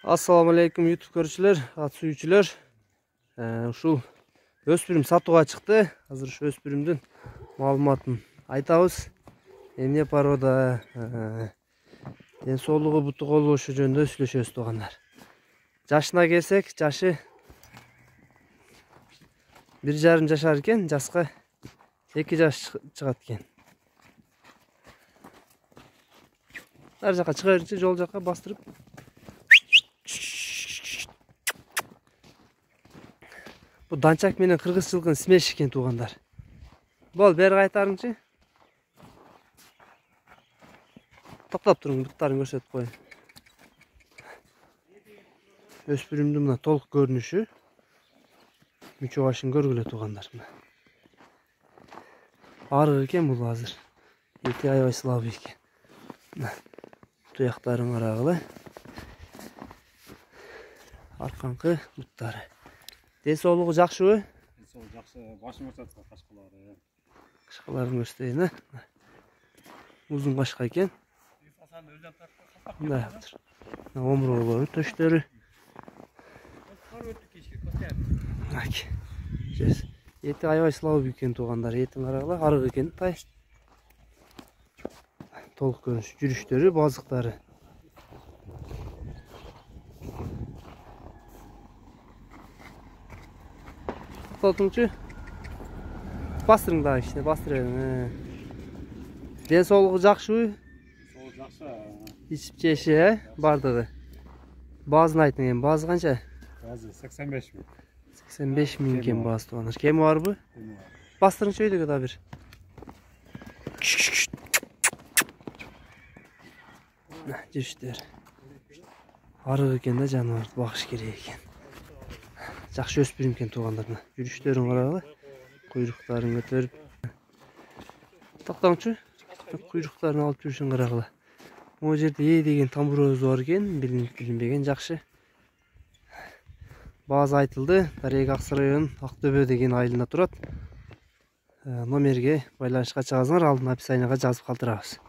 Assalamu alaikum YouTube көрүүчүлөр, ат сүйүүчүлөр. Ушул өспүрүм сатууга чыкты. Азыр ушу өспүрүмдүн маалыматын айтабыз. Эмне порода, ден соолугу, буту колбошу жөнүндө сүйлөшөбүз туугандар. Жашына келсек, жашы 1,5 жашар экен, жаска 2 жаш чыгат экен. Ар жака чыга берчи, жол жака бастырып. Bu dançak менен кыргыз жылкын смеш экен туугандар. Бол, бери кайтарыңчы. Токтоп туруң, буттарын көрсөтүп коюн. Өспүрүмдүн мына толук көрүнүшү. Мүчө башын көргүлө туугандар. Арык экен бул азыр. Эти аябай слабый экен. Туяктарын карагыла. Арканкы буттары. Ден соолугу жакшыбы? Ден соолугу жакшы, башын көрсөтүп кашкалары. Кашкаларын көрсөтөйүн, Узун кашка экен. Мындай тур. Омуролору, төштөрү. Эти аябай слабый экен туугандар. Этин карагыла, арык экен тай. Толук көрүнүш, жүрүштөрү, базыктары. Толтунчу. Бастырың дагы иште, бастыр бериң. Ден соолугу жакшыбы? Соолугу жакшы. Ичип жеши, бардыгы. Баазын айтың эми, баазы канча? Баазы 85 000. 85 000 экен баазы туугандар. Кеми барбы? Кеми бар. Бастырыңчы өйдөгө да бир. Жүрүштөр. Арык экен да жаныбарды багыш керек экен. Жакшы өспүрүм экен туугандар. Жүрүштөрүн карагыла. Куйруктарын көтөрүп. Токтоңчу. Куйруктарын алып жүрүшүн карагыла. Могу жерде ээ деген тамбуроз бар экен, билинбеген жакшы. Баазы айтылды. Дарек Аксай району Актөбө деген айылында турат. Номерге байланышка чыгасыңар, алдын описанияга жазып калтырабыз.